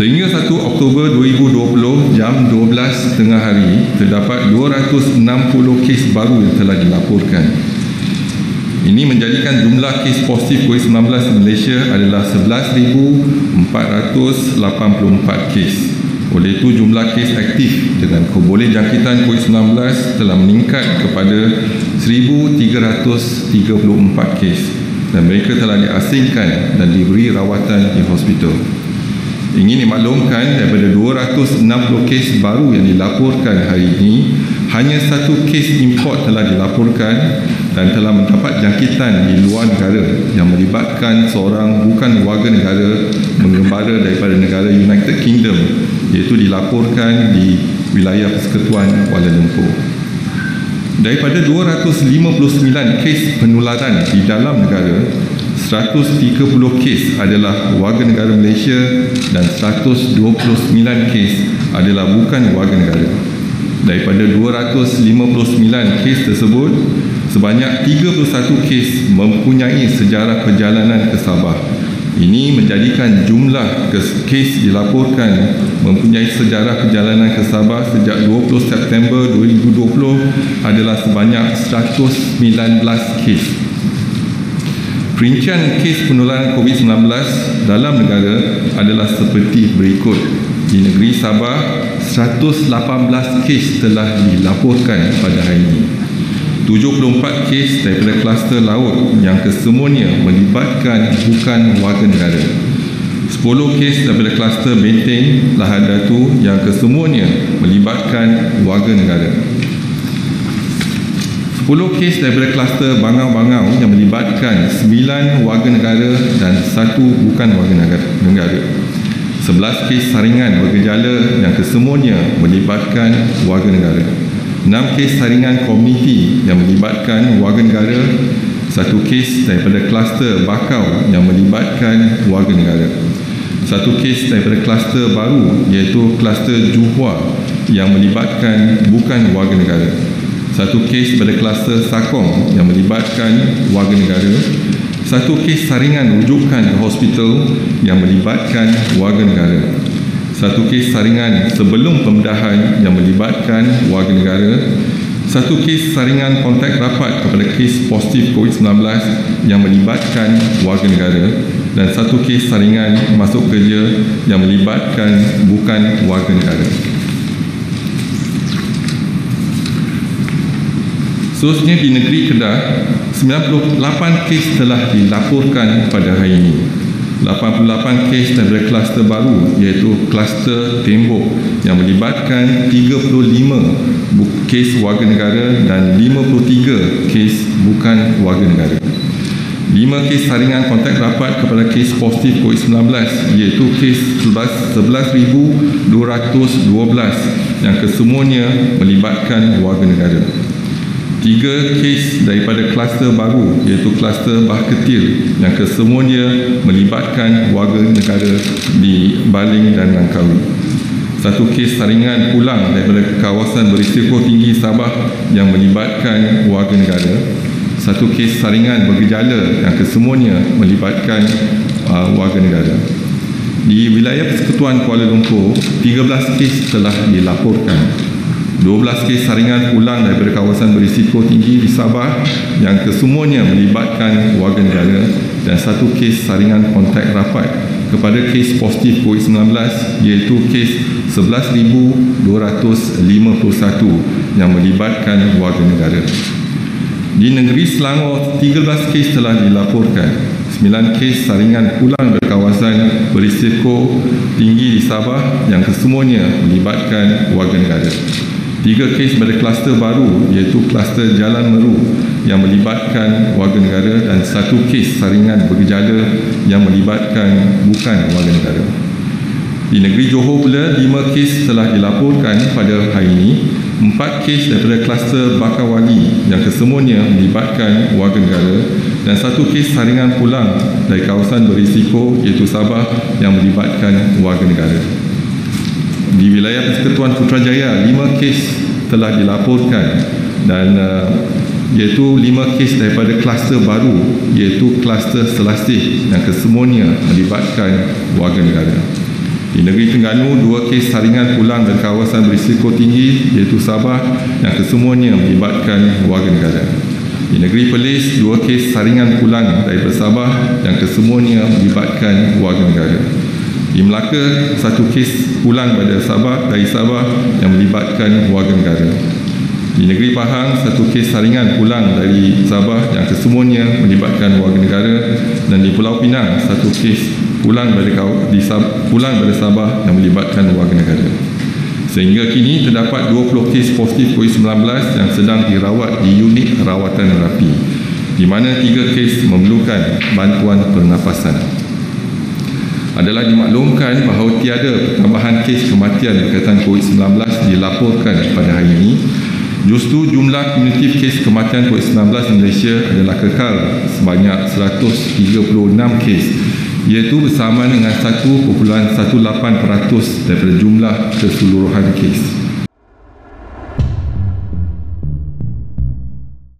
Sehingga 1 Oktober 2020 jam 12 tengah hari, terdapat 260 kes baru yang telah dilaporkan. Ini menjadikan jumlah kes positif COVID-19 di Malaysia adalah 11,484 kes. Oleh itu, jumlah kes aktif dengan boleh jangkitan COVID-19 telah meningkat kepada 1,334 kes dan mereka telah diasingkan dan diberi rawatan di hospital. Ingin dimaklumkan, daripada 260 kes baru yang dilaporkan hari ini, hanya 1 kes import telah dilaporkan dan telah mendapat jangkitan di luar negara yang melibatkan seorang bukan warga negara mengembara daripada negara United Kingdom, iaitu dilaporkan di wilayah Persekutuan Kuala Lumpur. Daripada 259 kes penularan di dalam negara, 130 kes adalah warga negara Malaysia dan 129 kes adalah bukan warga negara. Daripada 259 kes tersebut, sebanyak 31 kes mempunyai sejarah perjalanan ke Sabah. Ini menjadikan jumlah kes dilaporkan mempunyai sejarah perjalanan ke Sabah sejak 20 September 2020 adalah sebanyak 119 kes. Perincian kes penularan COVID-19 dalam negara adalah seperti berikut. Di negeri Sabah, 118 kes telah dilaporkan pada hari ini. 74 kes daripada kluster laut yang kesemuanya melibatkan bukan warga negara. 10 kes daripada kluster benteng lahan datu yang kesemuanya melibatkan warga negara. 10 kes daripada kluster bangau-bangau yang melibatkan 9 warga negara dan 1 bukan warga negara. 11 kes saringan bergejala yang kesemuanya melibatkan warga negara. 6 kes saringan komuniti yang melibatkan warga negara. 1 kes daripada kluster bakau yang melibatkan warga negara. 1 kes daripada kluster baru iaitu kluster Johor yang melibatkan bukan warga negara. 1 kes pada kluster Sakong yang melibatkan warga negara. 1 kes saringan rujukan ke hospital yang melibatkan warga negara. 1 kes saringan sebelum pembedahan yang melibatkan warga negara. 1 kes saringan kontak rapat kepada kes positif COVID-19 yang melibatkan warga negara. Dan 1 kes saringan masuk kerja yang melibatkan bukan warga negara. Seterusnya di negeri Kedah, 98 kes telah dilaporkan pada hari ini. 88 kes daripada kluster baru iaitu kluster Tembok yang melibatkan 35 kes warga negara dan 53 kes bukan warga negara. 5 kes saringan kontak rapat kepada kes positif COVID-19 iaitu kes 11,212 yang kesemuanya melibatkan warga negara. 3 kes daripada kluster baru iaitu kluster Bah Ketil yang kesemuanya melibatkan warga negara di Baling dan Langkawi. 1 kes saringan pulang daripada kawasan berisiko tinggi Sabah yang melibatkan warga negara. 1 kes saringan bergejala yang kesemuanya melibatkan warga negara. Di wilayah Persekutuan Kuala Lumpur, 13 kes telah dilaporkan. 12 kes saringan pulang daripada kawasan berisiko tinggi di Sabah yang kesemuanya melibatkan warga negara dan 1 kes saringan kontak rapat kepada kes positif COVID-19 iaitu kes 11,251 yang melibatkan warga negara. Di negeri Selangor, 13 kes telah dilaporkan. 9 kes saringan pulang dari kawasan berisiko tinggi di Sabah yang kesemuanya melibatkan warga negara. 3 kes pada kluster baru iaitu kluster Jalan Meru yang melibatkan warga negara dan 1 kes saringan bergejala yang melibatkan bukan warga negara. Di negeri Johor pula, 5 kes telah dilaporkan pada hari ini. 4 kes daripada kluster Bakawali yang kesemuanya melibatkan warga negara dan 1 kes saringan pulang dari kawasan berisiko iaitu Sabah yang melibatkan warga negara. Di wilayah Persekutuan Putrajaya, 5 kes telah dilaporkan dan iaitu 5 kes daripada kluster baru iaitu kluster Selasih yang kesemuanya melibatkan warga negara. Di negeri Terengganu, 2 kes saringan pulang dari kawasan berisiko tinggi iaitu Sabah yang kesemuanya melibatkan warga negara. Di negeri Perlis, 2 kes saringan pulang dari Sabah yang kesemuanya melibatkan warga negara. Di Melaka, 1 kes pulang dari Sabah yang melibatkan warga negara. Di negeri Pahang, 1 kes saringan pulang dari Sabah yang kesemuanya melibatkan warga negara. Dan di Pulau Pinang, 1 kes pulang dari Sabah yang melibatkan warga negara. Sehingga kini terdapat 20 kes positif COVID-19 yang sedang dirawat di unit rawatan rapi, di mana 3 kes memerlukan bantuan pernafasan. Adalah dimaklumkan bahawa tiada tambahan kes kematian berkaitan COVID-19 dilaporkan pada hari ini. Justru jumlah kumulatif kes kematian COVID-19 di Malaysia adalah kekal sebanyak 136 kes, iaitu bersamaan dengan 1.18% daripada jumlah keseluruhan kes.